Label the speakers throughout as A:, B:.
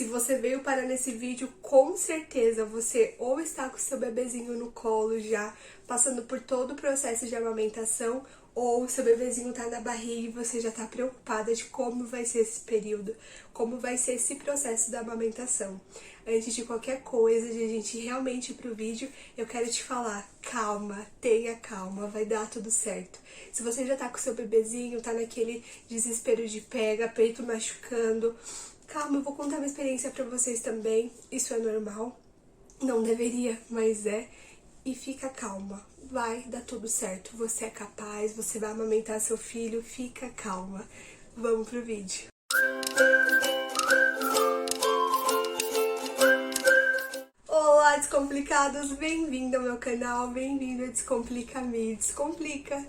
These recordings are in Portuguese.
A: Se você veio parar nesse vídeo, com certeza você ou está com seu bebezinho no colo já, passando por todo o processo de amamentação, ou seu bebezinho tá na barriga e você já tá preocupada de como vai ser esse período, como vai ser esse processo da amamentação. Antes de qualquer coisa, de a gente realmente ir pro vídeo, eu quero te falar, calma, tenha calma, vai dar tudo certo. Se você já tá com seu bebezinho, tá naquele desespero de pega, peito machucando, calma, eu vou contar uma experiência pra vocês também, isso é normal, não deveria, mas é. E fica calma, vai dar tudo certo, você é capaz, você vai amamentar seu filho, fica calma. Vamos pro vídeo. Olá, descomplicados, bem-vindo ao meu canal, bem-vindo a Descomplica-me, Descomplica.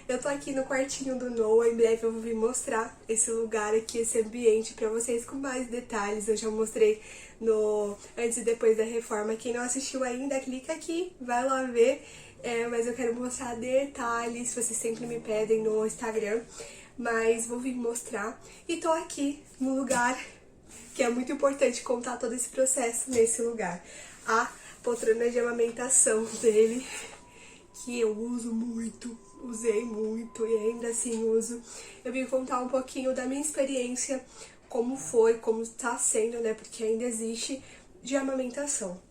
A: Eu tô aqui no quartinho do Noah, em breve eu vou vir mostrar esse lugar aqui, esse ambiente pra vocês com mais detalhes. Eu já mostrei no antes e depois da reforma. Quem não assistiu ainda, clica aqui, vai lá ver. Mas eu quero mostrar detalhes, vocês sempre me pedem no Instagram. Mas vou vir mostrar. E tô aqui no lugar que é muito importante contar todo esse processo nesse lugar. A poltrona de amamentação dele, que eu uso muito, usei muito e ainda assim uso. Eu vim contar um pouquinho da minha experiência, como foi, como tá sendo, né, porque ainda existe, de amamentação.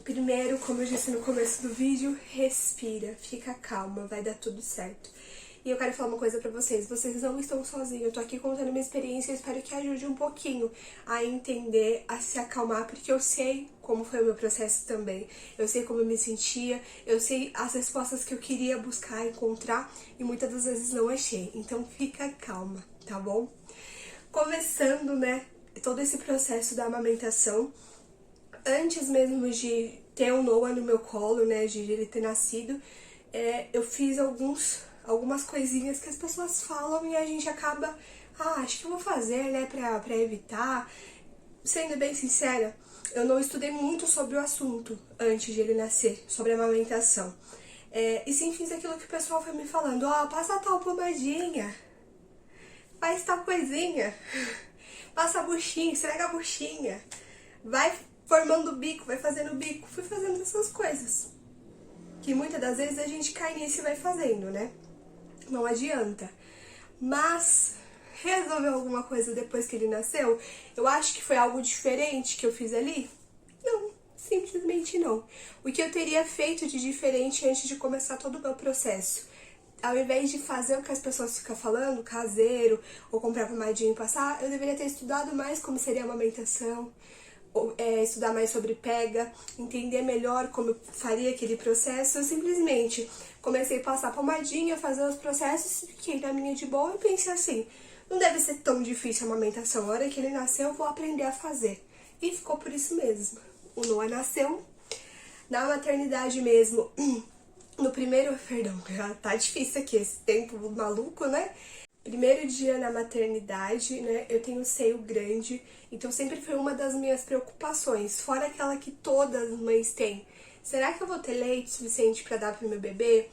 A: Primeiro, como eu disse no começo do vídeo, respira, fica calma, vai dar tudo certo. E eu quero falar uma coisa pra vocês, vocês não estão sozinhos, eu tô aqui contando minha experiência, eu espero que ajude um pouquinho a entender, a se acalmar, porque eu sei como foi o meu processo também, eu sei como eu me sentia, eu sei as respostas que eu queria buscar, encontrar, e muitas das vezes não achei, então fica calma, tá bom? Começando, né, todo esse processo da amamentação, antes mesmo de ter o Noah no meu colo, né, de ele ter nascido, eu fiz algumas coisinhas que as pessoas falam e a gente acaba, acho que eu vou fazer, né, pra evitar. Sendo bem sincera, eu não estudei muito sobre o assunto antes de ele nascer, sobre a amamentação. E sim fiz aquilo que o pessoal foi me falando, passa tal pomadinha, faz tal coisinha, passa a buchinha, esfrega a buchinha, vai formando o bico, vai fazendo o bico. Fui fazendo essas coisas, que muitas das vezes a gente cai nisso e vai fazendo, né? Não adianta. Mas resolveu alguma coisa depois que ele nasceu? Eu acho que foi algo diferente que eu fiz ali? Não, simplesmente não. O que eu teria feito de diferente antes de começar todo o meu processo? Ao invés de fazer o que as pessoas ficam falando, caseiro, ou comprar pomadinha e passar, eu deveria ter estudado mais como seria a amamentação, estudar mais sobre pega, entender melhor como eu faria aquele processo. Eu simplesmente comecei a passar pomadinha, fazer os processos, fiquei na minha de boa e pensei assim, não deve ser tão difícil a amamentação, a hora que ele nasceu eu vou aprender a fazer. E ficou por isso mesmo. O Noah nasceu na maternidade mesmo, no primeiro, perdão, já tá difícil aqui esse tempo maluco, né? Primeiro dia na maternidade, né, eu tenho seio grande, então sempre foi uma das minhas preocupações, fora aquela que todas as mães têm. Será que eu vou ter leite suficiente para dar pro meu bebê?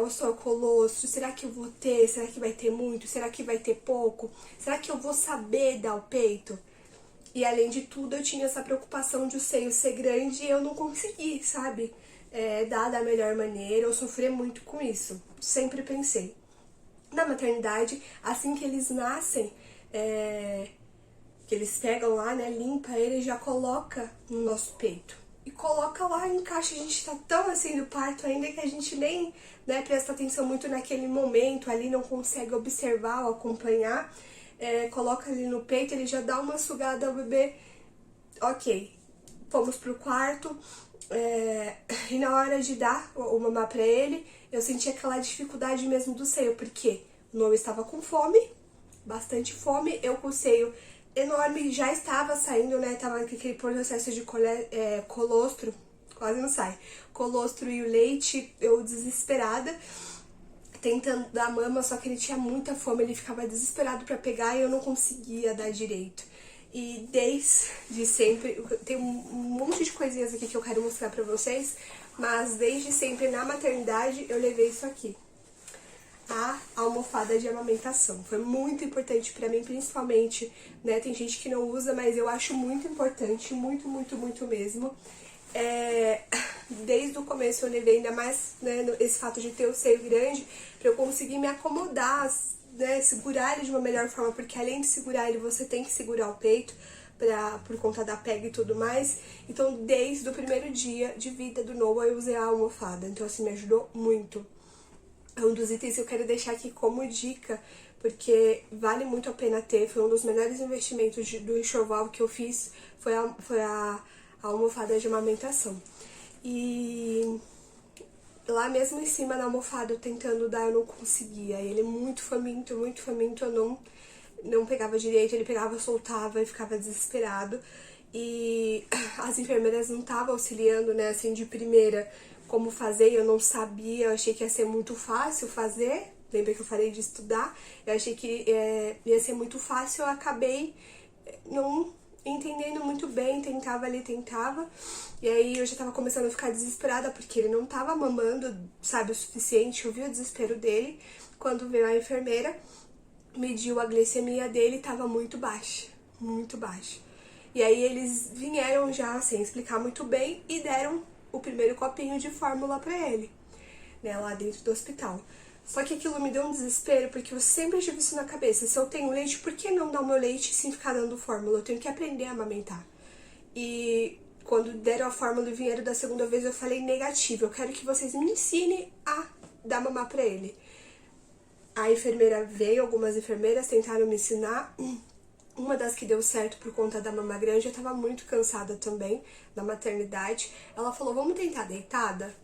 A: Ou só colostro? Será que eu vou ter? Será que vai ter muito? Será que vai ter pouco? Será que eu vou saber dar o peito? E além de tudo, eu tinha essa preocupação de o seio ser grande e eu não consegui, sabe? Dar da melhor maneira, eu sofri muito com isso, sempre pensei. Na maternidade, assim que eles nascem, que eles pegam lá, né, limpa ele e já coloca no nosso peito. E coloca lá, encaixa, a gente tá tão assim do parto ainda que a gente nem, né, presta atenção muito naquele momento ali, não consegue observar ou acompanhar. Coloca ali no peito, ele já dá uma sugada ao bebê. Ok, fomos pro quarto, e na hora de dar o mamar pra ele, eu senti aquela dificuldade mesmo do seio, porque o Noah estava com fome, bastante fome, eu com o seio enorme, já estava saindo, né, tava aquele processo de colostro, quase não sai, colostro e o leite, eu desesperada, tentando dar mama, só que ele tinha muita fome, ele ficava desesperado pra pegar e eu não conseguia dar direito. E desde sempre, tem um monte de coisinhas aqui que eu quero mostrar pra vocês, mas desde sempre na maternidade eu levei isso aqui. a almofada de amamentação. Foi muito importante pra mim, principalmente, né? Tem gente que não usa, mas eu acho muito importante, muito, muito, muito mesmo. Desde o começo eu levei ainda mais, né, esse fato de ter o seio grande, pra eu conseguir me acomodar, né, segurar ele de uma melhor forma, porque além de segurar ele, você tem que segurar o peito, por conta da pega e tudo mais. Então, desde o primeiro dia de vida do Noah, eu usei a almofada. Então, assim, me ajudou muito. É um dos itens que eu quero deixar aqui como dica, porque vale muito a pena ter. Foi um dos melhores investimentos do enxoval que eu fiz, foi a almofada de amamentação. E lá mesmo em cima da almofada, eu tentando dar, eu não conseguia. Ele é muito faminto, eu não pegava direito, ele pegava, soltava e ficava desesperado. E as enfermeiras não estavam auxiliando, né, assim, de primeira como fazer, eu não sabia, eu achei que ia ser muito fácil fazer. Lembra que eu falei de estudar? Eu achei que ia ser muito fácil, eu acabei não entendendo muito bem, tentava ali, tentava. E aí eu já tava começando a ficar desesperada, porque ele não tava mamando, sabe, o suficiente, eu vi o desespero dele. Quando veio a enfermeira, mediu a glicemia dele, tava muito baixa, muito baixa. E aí eles vieram já sem explicar muito bem e deram o primeiro copinho de fórmula pra ele, né, lá dentro do hospital. Só que aquilo me deu um desespero, porque eu sempre tive isso na cabeça. Se eu tenho leite, por que não dar o meu leite sem ficar dando fórmula? Eu tenho que aprender a amamentar. E quando deram a fórmula e vieram da segunda vez, eu falei negativo. Eu quero que vocês me ensinem a dar mamar pra ele. A enfermeira veio, algumas enfermeiras tentaram me ensinar. Uma das que deu certo por conta da mama grande, eu tava muito cansada também, na maternidade. Ela falou, vamos tentar deitada?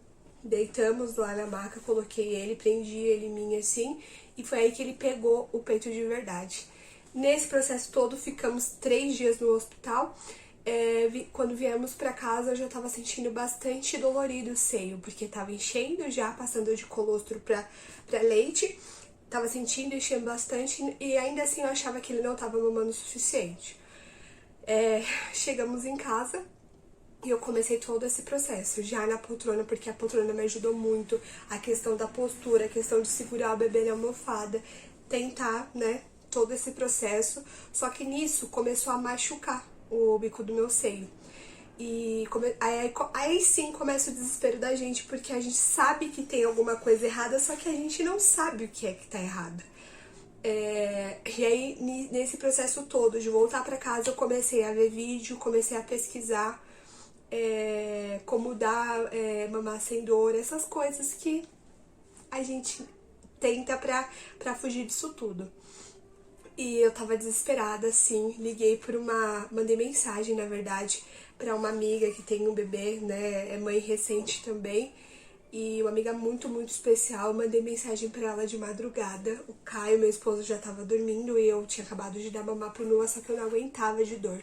A: Deitamos lá na maca, coloquei ele, prendi ele em mim assim, e foi aí que ele pegou o peito de verdade. Nesse processo todo, ficamos 3 dias no hospital. Quando viemos pra casa, eu já tava sentindo bastante dolorido o seio, porque tava enchendo já, passando de colostro pra leite. Tava sentindo, enchendo bastante, e ainda assim eu achava que ele não tava mamando o suficiente. Chegamos em casa e eu comecei todo esse processo, já na poltrona, porque a poltrona me ajudou muito. A questão da postura, a questão de segurar o bebê na almofada, tentar, né, todo esse processo. Só que nisso começou a machucar o bico do meu seio. E aí sim começa o desespero da gente, porque a gente sabe que tem alguma coisa errada, só que a gente não sabe o que é que tá errado. E aí, nesse processo todo de voltar pra casa, eu comecei a ver vídeo, comecei a pesquisar como dar mamar sem dor, essas coisas que a gente tenta pra fugir disso tudo. E eu tava desesperada, assim, mandei mensagem, na verdade, pra uma amiga que tem um bebê, né, é mãe recente também, e uma amiga muito, muito especial. Mandei mensagem pra ela de madrugada. O Caio, meu esposo, já tava dormindo e eu tinha acabado de dar mamar pro Noah, só que eu não aguentava de dor.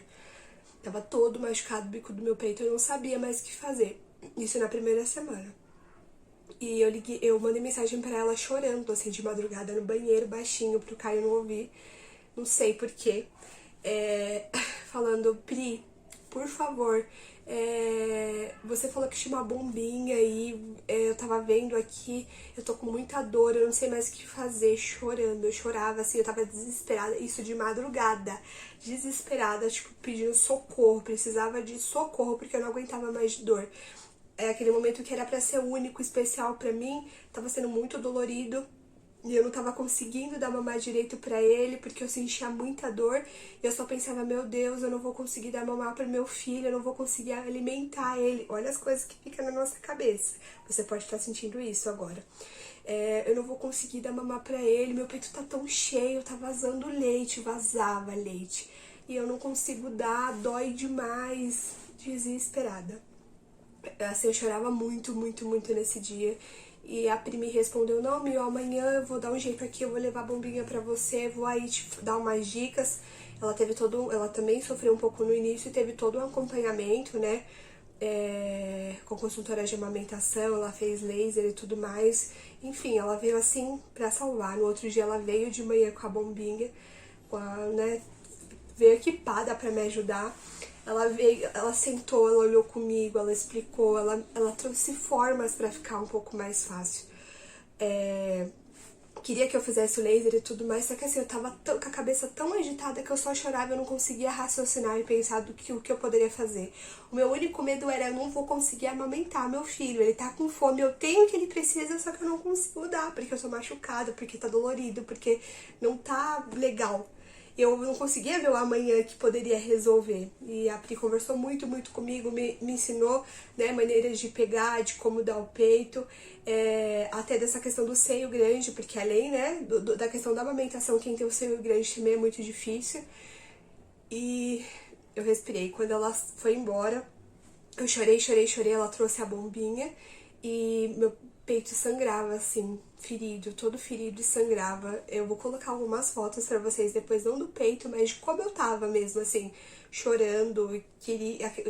A: Tava todo machucado o bico do meu peito, eu não sabia mais o que fazer. Isso na primeira semana. E eu mandei mensagem pra ela chorando, assim, de madrugada no banheiro, baixinho, pro Caio não ouvir. Não sei porquê. Falando, Pri, por favor, você falou que tinha uma bombinha aí, eu tava vendo aqui, eu tô com muita dor, eu não sei mais o que fazer, chorando. Eu chorava, assim, eu tava desesperada, isso de madrugada, desesperada, tipo, pedindo socorro, precisava de socorro, porque eu não aguentava mais de dor. Aquele momento que era pra ser único, especial pra mim, tava sendo muito dolorido. E eu não tava conseguindo dar mamar direito pra ele, porque eu sentia muita dor. E eu só pensava, meu Deus, eu não vou conseguir dar mamar pro meu filho, eu não vou conseguir alimentar ele. Olha as coisas que ficam na nossa cabeça. Você pode estar sentindo isso agora. Eu não vou conseguir dar mamar pra ele, meu peito tá tão cheio, tá vazando leite, vazava leite. E eu não consigo dar, dói demais, desesperada. Assim, eu chorava muito, muito, muito nesse dia. E a Pri me respondeu, não, Mil, amanhã eu vou dar um jeito aqui, eu vou levar a bombinha pra você, vou aí te dar umas dicas. Ela também sofreu um pouco no início e teve todo um acompanhamento, né, com consultora de amamentação, ela fez laser e tudo mais. Enfim, ela veio assim pra salvar. No outro dia ela veio de manhã com a bombinha, né, veio equipada pra me ajudar. Ela veio, ela sentou, ela olhou comigo, ela explicou, ela trouxe formas pra ficar um pouco mais fácil. queria que eu fizesse o laser e tudo mais, só que assim, eu tava com a cabeça tão agitada que eu só chorava, eu não conseguia raciocinar e pensar o que eu poderia fazer. O meu único medo era, eu não vou conseguir amamentar meu filho, ele tá com fome, eu tenho o que ele precisa, só que eu não consigo dar, porque eu sou machucada, porque tá dolorido, porque não tá legal. Eu não conseguia ver o amanhã que poderia resolver. E a Pri conversou muito, muito comigo, me ensinou, né, maneiras de pegar, de como dar o peito, até dessa questão do seio grande, porque além, né, da questão da amamentação, quem tem o seio grande também é muito difícil. E eu respirei. Quando ela foi embora, eu chorei, chorei, chorei, ela trouxe a bombinha e meu peito sangrava, assim, ferido, todo ferido e sangrava. Eu vou colocar algumas fotos pra vocês depois, não do peito, mas de como eu tava mesmo, assim, chorando,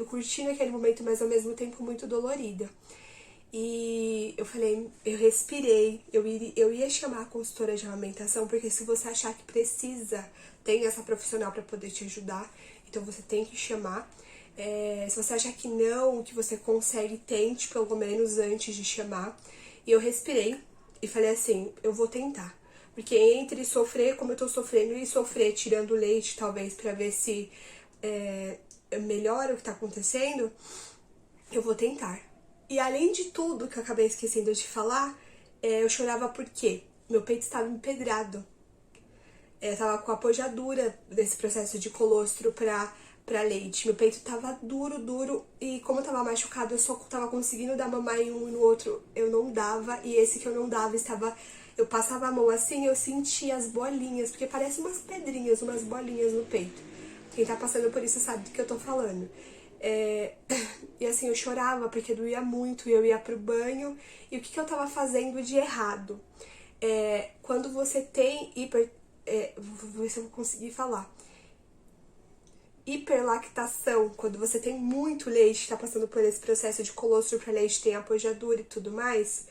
A: curtindo aquele momento, mas ao mesmo tempo muito dolorida. E eu falei, eu respirei, eu ia chamar a consultora de amamentação, porque se você achar que precisa, tem essa profissional para poder te ajudar, então você tem que chamar. Se você achar que não, que você consegue, tente pelo menos antes de chamar. E eu respirei e falei assim, eu vou tentar. Porque entre sofrer como eu tô sofrendo e sofrer tirando leite, talvez, pra ver se melhora o que tá acontecendo, eu vou tentar. E além de tudo, que eu acabei esquecendo de falar, eu chorava porque meu peito estava empedrado. Eu tava com a apojadura desse processo de colostro pra leite. Meu peito tava duro, duro. E como eu tava machucado, eu só tava conseguindo dar mamar em um e no outro eu não dava. E esse que eu não dava estava... Eu passava a mão assim, eu sentia as bolinhas, porque parece umas pedrinhas, umas bolinhas no peito. Quem tá passando por isso sabe do que eu tô falando. E assim, eu chorava porque doía muito, e eu ia pro banho. E o que eu tava fazendo de errado? Quando você tem vou ver se eu vou conseguir falar. Hiperlactação, quando você tem muito leite, tá passando por esse processo de colostro para leite, tem apojadura e tudo mais,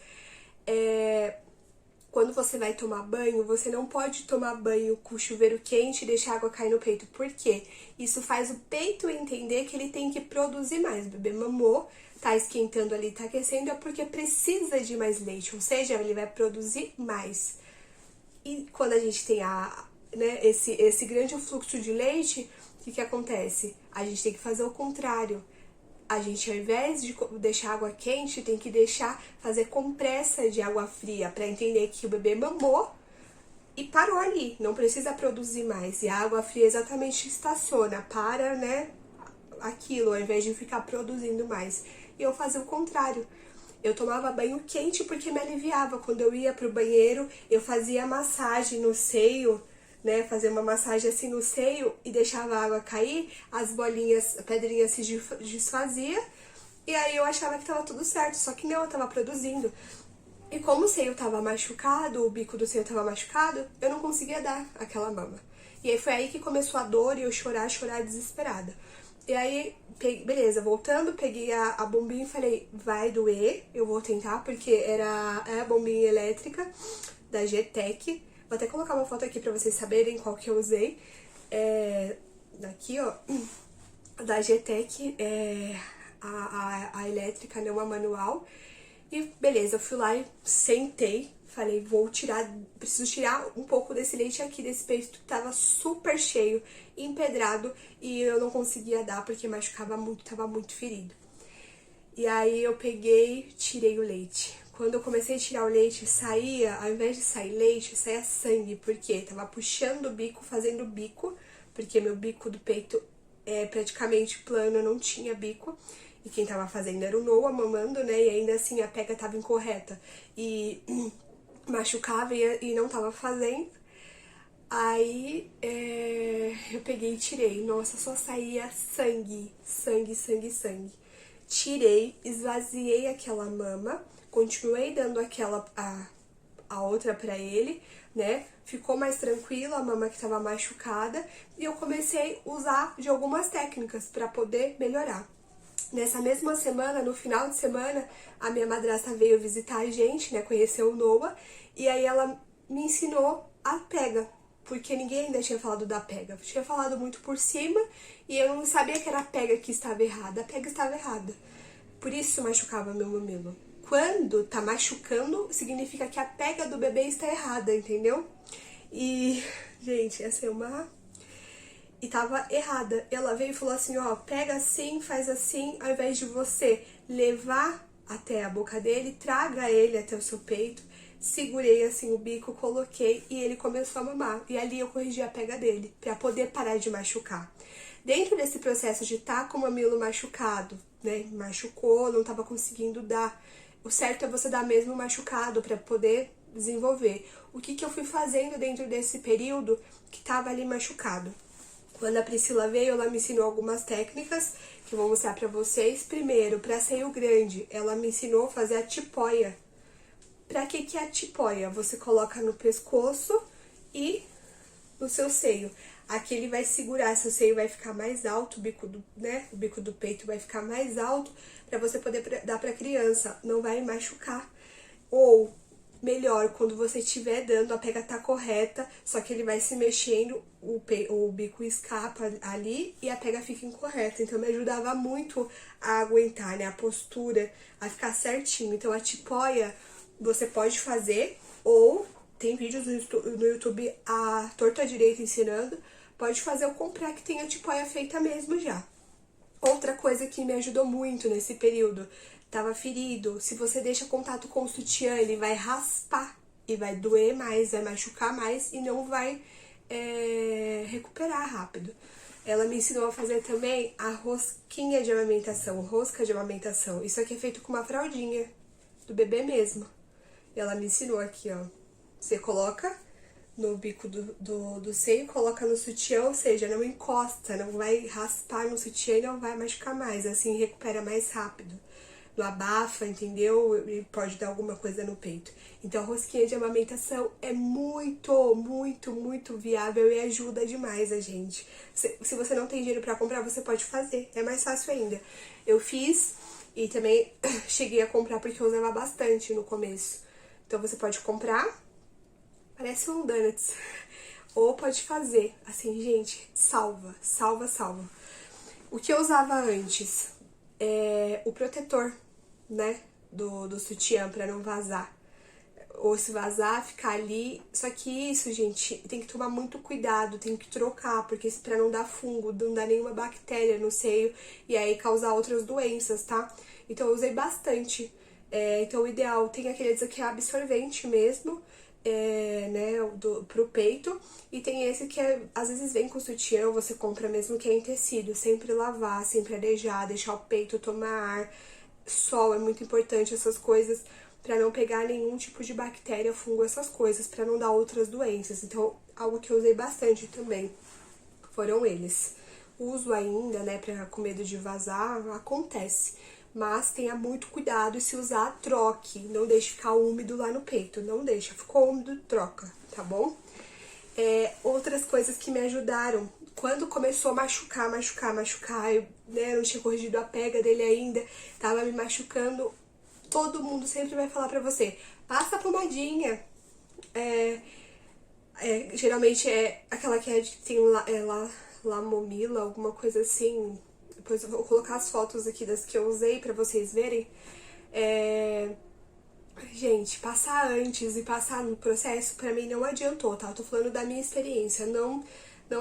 A: quando você vai tomar banho, você não pode tomar banho com chuveiro quente e deixar a água cair no peito. Por quê? Isso faz o peito entender que ele tem que produzir mais. O bebê mamou, tá esquentando ali, tá aquecendo, é porque precisa de mais leite, ou seja, ele vai produzir mais. E quando a gente tem esse grande fluxo de leite, o que acontece? A gente tem que fazer o contrário. A gente, ao invés de deixar água quente, tem que fazer compressa de água fria, para entender que o bebê mamou e parou ali, não precisa produzir mais. E a água fria exatamente estaciona, para, né, aquilo, ao invés de ficar produzindo mais. E eu fazia o contrário. Eu tomava banho quente porque me aliviava. Quando eu ia pro banheiro, eu fazia massagem no seio, né? Fazia uma massagem assim no seio e deixava a água cair, as bolinhas, a pedrinha se desfazia. E aí eu achava que tava tudo certo, só que não, eu tava produzindo. E como o seio tava machucado, o bico do seio tava machucado, eu não conseguia dar aquela mama. E aí foi aí que começou a dor e eu chorar desesperada. E aí, beleza, voltando, peguei a bombinha e falei, vai doer, eu vou tentar, porque era a bombinha elétrica da G-Tech. Vou até colocar uma foto aqui pra vocês saberem qual que eu usei. Daqui, ó, da G-Tech, a elétrica, não a manual. E beleza, eu fui lá e sentei, falei, vou tirar, preciso tirar um pouco desse leite aqui, desse peito que tava super cheio, empedrado, e eu não conseguia dar porque machucava muito, tava muito ferido. E aí eu peguei, tirei o leite. Quando eu comecei a tirar o leite, saía, ao invés de sair leite, saía sangue, porque tava puxando o bico, fazendo bico, porque meu bico do peito é praticamente plano, eu não tinha bico. E quem tava fazendo era o Noah mamando, né? E ainda assim a pega tava incorreta e machucava e não tava fazendo. Aí eu peguei e tirei. Nossa, só saía sangue, sangue, sangue, sangue. Tirei, esvaziei aquela mama, continuei dando a outra pra ele, né? Ficou mais tranquila a mama que tava machucada e eu comecei a usar de algumas técnicas pra poder melhorar. Nessa mesma semana, no final de semana, a minha madrasta veio visitar a gente, né, conheceu o Noah, e aí ela me ensinou a pega, porque ninguém ainda tinha falado da pega. Eu tinha falado muito por cima e eu não sabia que era a pega que estava errada, a pega estava errada. Por isso machucava meu mamilo. quando tá machucando, significa que a pega do bebê está errada, entendeu? E, gente, essa é uma... E tava errada. Ela veio e falou assim, ó, pega assim, faz assim, ao invés de você levar até a boca dele, traga ele até o seu peito. Segurei assim o bico, coloquei e ele começou a mamar. E ali eu corrigi a pega dele, pra poder parar de machucar. Dentro desse processo de estar com o mamilo machucado, né, machucou, não tava conseguindo dar, o certo é você dar mesmo machucado pra poder desenvolver. O que eu fui fazendo dentro desse período que tava ali machucado? Quando a Priscila veio, ela me ensinou algumas técnicas que eu vou mostrar pra vocês. Primeiro, pra seio grande, ela me ensinou a fazer a tipóia. Pra que é a tipóia? Você coloca no pescoço e no seu seio. Aqui ele vai segurar, seu seio vai ficar mais alto, o bico do peito vai ficar mais alto pra você poder dar pra criança, não vai machucar. Ou, melhor, quando você estiver dando, a pega tá correta, só que ele vai se mexendo, o bico escapa ali e a pega fica incorreta. Então me ajudava muito a aguentar, né, a postura, a ficar certinho. Então a tipóia você pode fazer, ou tem vídeos no YouTube a torta direita ensinando, pode fazer ou comprar que tem a tipóia feita mesmo já. Outra coisa que me ajudou muito nesse período, tava ferido, se você deixa contato com o sutiã, ele vai raspar e vai doer mais, vai machucar mais e não vai recuperar rápido. Ela me ensinou a fazer também a rosquinha de amamentação, rosca de amamentação. Isso aqui é feito com uma fraldinha do bebê mesmo. E ela me ensinou aqui, ó. Você coloca no bico do seio, coloca no sutiã, ou seja, não encosta, não vai raspar no sutiã e não vai machucar mais, assim recupera mais rápido. Não abafa, entendeu? E pode dar alguma coisa no peito. Então a rosquinha de amamentação é muito, muito, muito viável e ajuda demais a gente. Se você não tem dinheiro pra comprar, você pode fazer, é mais fácil ainda. Eu fiz e também cheguei a comprar porque eu usava bastante no começo. Então você pode comprar, parece um donuts, ou pode fazer, assim, gente, salva, salva, salva. O que eu usava antes é o protetor, né, do sutiã pra não vazar. Ou se vazar, ficar ali. Só que isso, gente, tem que tomar muito cuidado, tem que trocar, porque pra não dar fungo, não dar nenhuma bactéria no seio e aí causar outras doenças, tá? Então eu usei bastante. Então o ideal, tem aquele que é absorvente mesmo, né, pro peito, e tem esse que às vezes vem com sutiã, você compra mesmo que é em tecido, sempre lavar, sempre arejar, deixar o peito tomar ar, sol é muito importante, essas coisas, pra não pegar nenhum tipo de bactéria, fungo, essas coisas, pra não dar outras doenças. Então, algo que eu usei bastante também foram eles. Uso ainda, né, com medo de vazar, acontece. Mas tenha muito cuidado e se usar, troque. Não deixe ficar úmido lá no peito, não deixa. Ficou úmido, troca, tá bom? Outras coisas que me ajudaram. Quando começou a machucar, eu, né, não tinha corrigido a pega dele ainda, tava me machucando, todo mundo sempre vai falar pra você, passa a pomadinha. Geralmente é aquela que tem Lamomila, alguma coisa assim. Depois eu vou colocar as fotos aqui das que eu usei pra vocês verem. Gente, passar antes e passar no processo, pra mim não adiantou, tá? Eu tô falando da minha experiência, não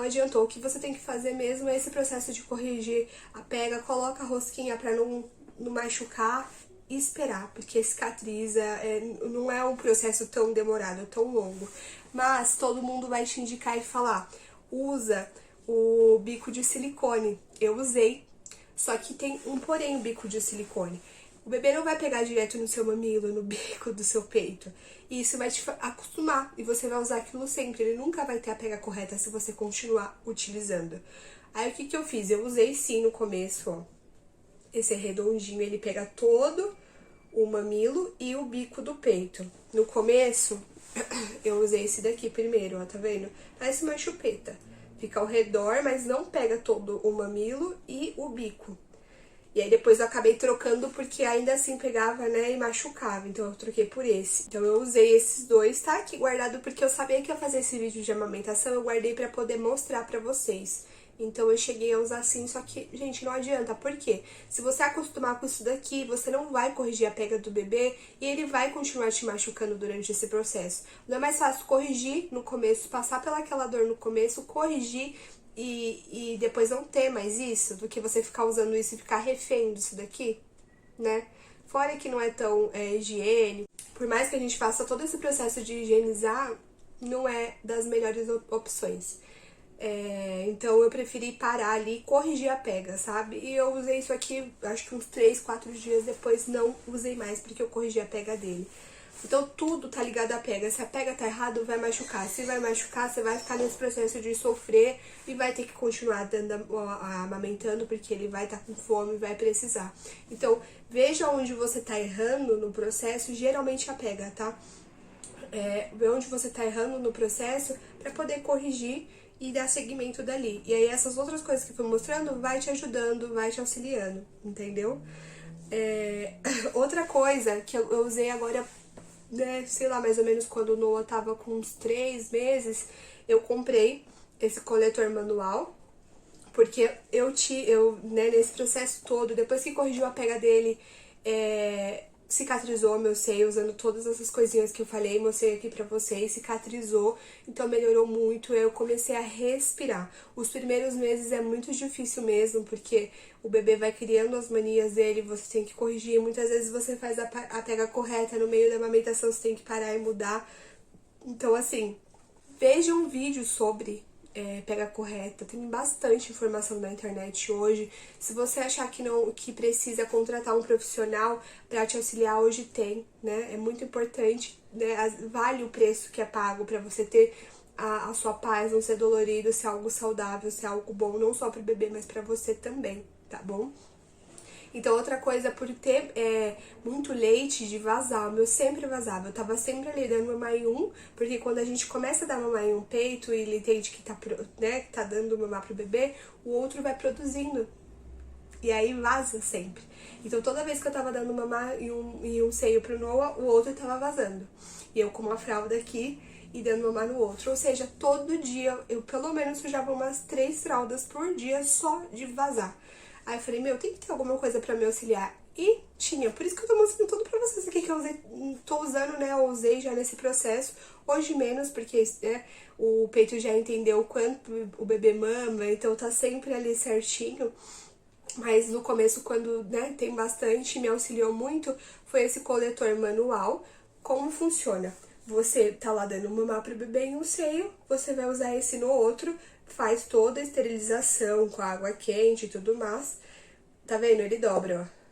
A: adiantou. O que você tem que fazer mesmo é esse processo de corrigir a pega, coloca a rosquinha pra não machucar e esperar, porque cicatriza, não é um processo tão demorado, tão longo. Mas todo mundo vai te indicar e falar, usa o bico de silicone. Eu usei, só que tem um porém o bico de silicone. O bebê não vai pegar direto no seu mamilo, no bico do seu peito. E isso vai te acostumar. E você vai usar aquilo sempre. Ele nunca vai ter a pega correta se você continuar utilizando. Aí o que eu fiz? Eu usei sim no começo, ó. Esse redondinho, ele pega todo o mamilo e o bico do peito. No começo, eu usei esse daqui primeiro, ó, tá vendo? Parece uma chupeta. Fica ao redor, mas não pega todo o mamilo e o bico. E aí depois eu acabei trocando porque ainda assim pegava, né, e machucava. Então eu troquei por esse. Então eu usei esses dois, tá aqui guardado porque eu sabia que ia fazer esse vídeo de amamentação. Eu guardei pra poder mostrar pra vocês. Então eu cheguei a usar assim, só que, gente, não adianta. Por quê? Se você acostumar com isso daqui, você não vai corrigir a pega do bebê e ele vai continuar te machucando durante esse processo. Não é mais fácil corrigir no começo, passar pelaquela dor no começo, corrigir e depois não ter mais isso, do que você ficar usando isso e ficar refém disso daqui, né? Fora que não é tão higiênico. Por mais que a gente faça todo esse processo de higienizar, não é das melhores opções. Então eu preferi parar ali e corrigir a pega, sabe? E eu usei isso aqui, acho que uns 3, 4 dias depois não usei mais, porque eu corrigi a pega dele. Então tudo tá ligado à pega. Se a pega tá errado, vai machucar. Se vai machucar, você vai ficar nesse processo de sofrer e vai ter que continuar amamentando, porque ele vai estar com fome e vai precisar. Então, veja onde você tá errando no processo, geralmente a pega, tá? Ver onde você tá errando no processo para poder corrigir e dar seguimento dali. E aí essas outras coisas que eu fui mostrando vai te ajudando, vai te auxiliando, entendeu? Outra coisa que eu usei agora, né, sei lá, mais ou menos quando o Noah tava com uns 3 meses, eu comprei esse coletor manual, porque né, nesse processo todo, depois que corrigiu a pega dele, cicatrizou meu seio, usando todas essas coisinhas que eu falei, mostrei aqui pra vocês, cicatrizou, então melhorou muito, eu comecei a respirar. Os primeiros meses é muito difícil mesmo, porque o bebê vai criando as manias dele, você tem que corrigir, muitas vezes você faz a pega correta, no meio da amamentação você tem que parar e mudar. Então, assim, veja um vídeo sobre pega correta, tem bastante informação na internet hoje. Se você achar que precisa contratar um profissional para te auxiliar, hoje tem, né? É muito importante, né? Vale o preço que é pago para você ter a sua paz, não ser dolorido, ser algo saudável, ser algo bom, não só para o bebê, mas para você também, tá bom? Então, outra coisa, por ter muito leite de vazar, o meu sempre vazava. Eu tava sempre ali dando mamar em um, porque quando a gente começa a dar mamar em um peito e ele entende que tá dando mamar pro bebê, o outro vai produzindo. E aí vaza sempre. Então, toda vez que eu tava dando mamar em um seio pro Noah, o outro tava vazando. E eu com uma fralda aqui e dando mamar no outro. Ou seja, todo dia eu pelo menos sujava umas 3 fraldas por dia só de vazar. Aí eu falei, meu, tem que ter alguma coisa pra me auxiliar. E tinha, por isso que eu tô mostrando tudo pra vocês aqui que eu tô usando, né? Eu usei já nesse processo. Hoje menos, porque o peito já entendeu o quanto o bebê mama, então tá sempre ali certinho. Mas no começo, quando tem bastante, me auxiliou muito, foi esse coletor manual. Como funciona? Você tá lá dando mamar pro bebê em um seio, você vai usar esse no outro, faz toda a esterilização com água quente e tudo mais. Tá vendo? Ele dobra, ó.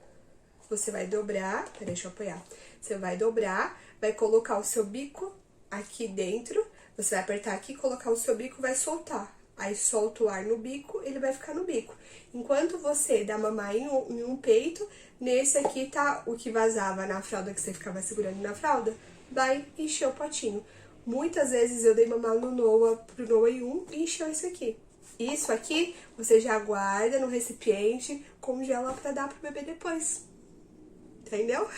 A: Você vai dobrar, peraí, deixa eu apoiar. Você vai dobrar, vai colocar o seu bico aqui dentro, você vai apertar aqui, colocar o seu bico, vai soltar. Aí solta o ar no bico, ele vai ficar no bico. Enquanto você dá mamar em um peito, nesse aqui tá o que vazava na fralda, que você ficava segurando na fralda, vai encher o potinho. Muitas vezes eu dei mamar no Noah, pro Noah em um e encheu isso aqui. Isso aqui você já guarda no recipiente, congela pra dar pro bebê depois. Entendeu?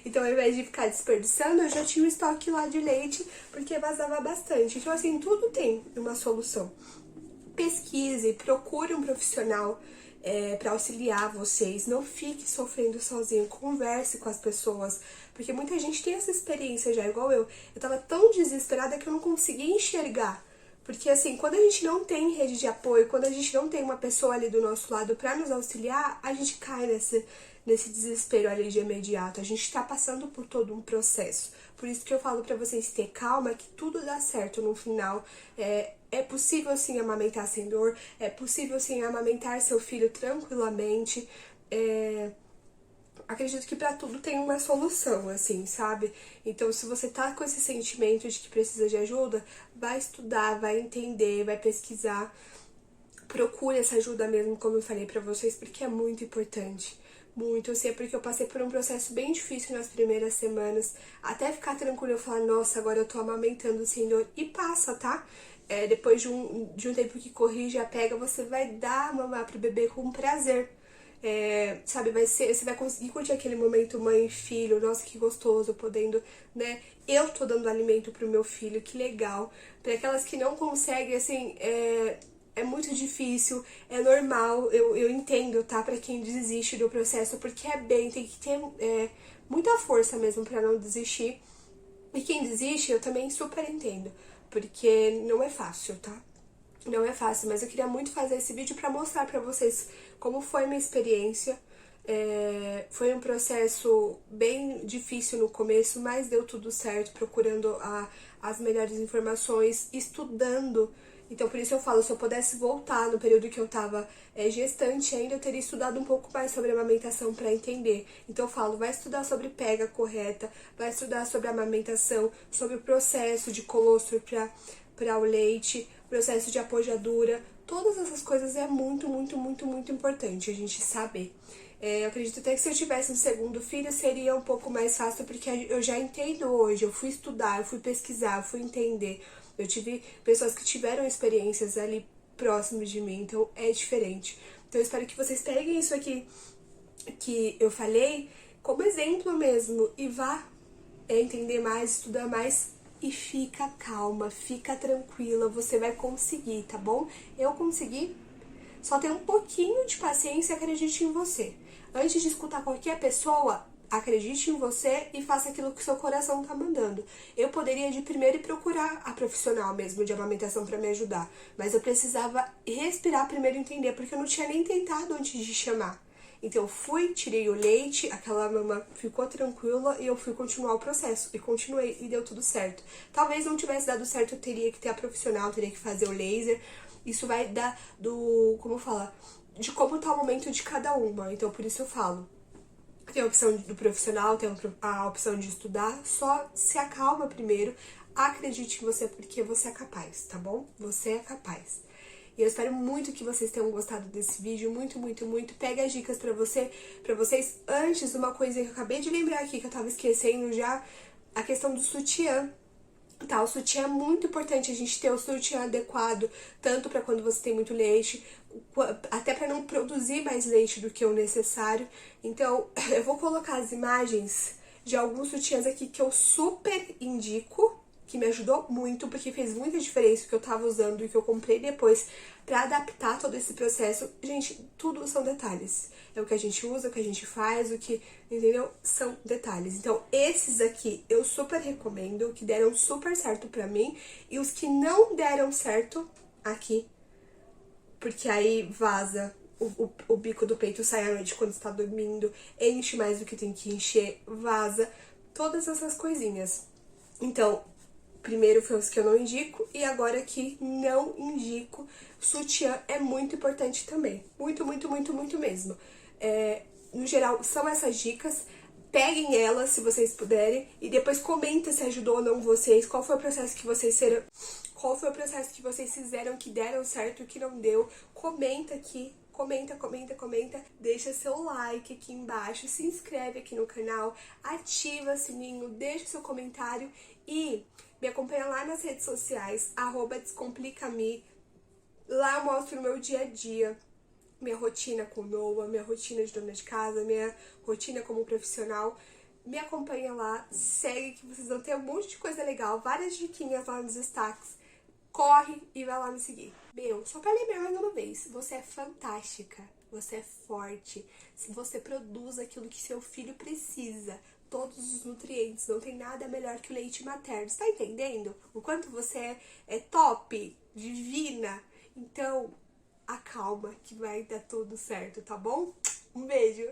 A: Então, ao invés de ficar desperdiçando, eu já tinha um estoque lá de leite, porque vazava bastante. Então, assim, tudo tem uma solução. Pesquise, procure um profissional para auxiliar vocês. Não fique sofrendo sozinho, converse com as pessoas, porque muita gente tem essa experiência já, igual eu. Eu tava tão desesperada que eu não conseguia enxergar. Porque assim, quando a gente não tem rede de apoio, quando a gente não tem uma pessoa ali do nosso lado para nos auxiliar, a gente cai nesse desespero ali de imediato. A gente tá passando por todo um processo. Por isso que eu falo pra vocês ter calma, que tudo dá certo no final. É possível sim amamentar sem dor, é possível sim amamentar seu filho tranquilamente. Acredito que pra tudo tem uma solução, assim, sabe? Então, se você tá com esse sentimento de que precisa de ajuda, vai estudar, vai entender, vai pesquisar. Procure essa ajuda mesmo, como eu falei pra vocês, porque é muito importante. Muito, eu sei porque eu passei por um processo bem difícil nas primeiras semanas, até ficar tranquila, eu falar, nossa, agora eu tô amamentando sem dor, e passa, tá? Depois de um tempo que corrige a pega, você vai dar mamar pro bebê com prazer. Sabe, você vai conseguir curtir aquele momento mãe e filho, nossa, que gostoso, podendo, né? Eu tô dando alimento pro meu filho, que legal. Para aquelas que não conseguem, assim, é muito difícil, é normal, eu entendo, tá? Pra quem desiste do processo, porque tem que ter muita força mesmo pra não desistir. E quem desiste, eu também super entendo, porque não é fácil, tá? Não é fácil, mas eu queria muito fazer esse vídeo pra mostrar pra vocês como foi a minha experiência. Foi um processo bem difícil no começo, mas deu tudo certo, procurando as melhores informações, estudando. Então, por isso eu falo, se eu pudesse voltar no período que eu tava gestante ainda, eu teria estudado um pouco mais sobre amamentação para entender. Então, eu falo, vai estudar sobre pega correta, vai estudar sobre amamentação, sobre o processo de colostro para o leite, processo de apojadura. Todas essas coisas é muito, muito, muito, muito importante a gente saber. Eu acredito até que se eu tivesse um segundo filho seria um pouco mais fácil, porque eu já entendo hoje, eu fui estudar, eu fui pesquisar, eu fui entender. Eu tive pessoas que tiveram experiências ali próximas de mim, então é diferente. Então eu espero que vocês peguem isso aqui que eu falei como exemplo mesmo e vá entender mais, estudar mais e fica calma, fica tranquila, você vai conseguir, tá bom? Eu consegui. Só tenha um pouquinho de paciência e acredite em você. Antes de escutar qualquer pessoa, acredite em você e faça aquilo que seu coração tá mandando. Eu poderia de primeiro ir procurar a profissional mesmo de amamentação para me ajudar, mas eu precisava respirar primeiro e entender, porque eu não tinha nem tentado antes de chamar. Então eu fui, tirei o leite, aquela mama ficou tranquila e eu fui continuar o processo. E continuei e deu tudo certo. Talvez não tivesse dado certo, eu teria que ter a profissional, teria que fazer o laser. Isso vai dar como fala, de como tá o momento de cada uma. Então por isso eu falo. Tem a opção do profissional, tem a opção de estudar. Só se acalma primeiro. Acredite em você porque você é capaz, tá bom? Você é capaz. E eu espero muito que vocês tenham gostado desse vídeo, muito, muito, muito. Pega as dicas pra vocês. Antes, uma coisa que eu acabei de lembrar aqui, que eu tava esquecendo já, a questão do sutiã. Tá, o sutiã é muito importante a gente ter o sutiã adequado, tanto para quando você tem muito leite, até para não produzir mais leite do que o necessário. Então, eu vou colocar as imagens de alguns sutiãs aqui que eu super indico, que me ajudou muito, porque fez muita diferença o que eu tava usando e que eu comprei depois pra adaptar todo esse processo. Gente, tudo são detalhes. É o que a gente usa, o que a gente faz, o que, entendeu? São detalhes. Então, esses aqui eu super recomendo, que deram super certo pra mim. E os que não deram certo, aqui, porque aí vaza o bico do peito, sai à noite quando está dormindo, enche mais do que tem que encher, vaza, todas essas coisinhas. Então, primeiro foi os que eu não indico e agora que não indico. Sutiã é muito importante também. Muito, muito, muito, muito mesmo. No geral, são essas dicas. Peguem elas se vocês puderem e depois comenta se ajudou ou não vocês. Qual foi o processo que vocês fizeram que deram certo, que não deu. Comenta aqui. Comenta, comenta, comenta, deixa seu like aqui embaixo, se inscreve aqui no canal, ativa o sininho, deixa seu comentário e me acompanha lá nas redes sociais, @descomplicame. Lá eu mostro o meu dia a dia, minha rotina com Noah, minha rotina de dona de casa, minha rotina como profissional. Me acompanha lá, segue que vocês vão ter um monte de coisa legal, várias diquinhas lá nos destaques. Corre e vai lá me seguir. Só pra lembrar mais uma vez, você é fantástica, você é forte, se você produz aquilo que seu filho precisa, todos os nutrientes, não tem nada melhor que o leite materno, você tá entendendo? O quanto você é top, divina, então acalma que vai dar tudo certo, tá bom? Um beijo!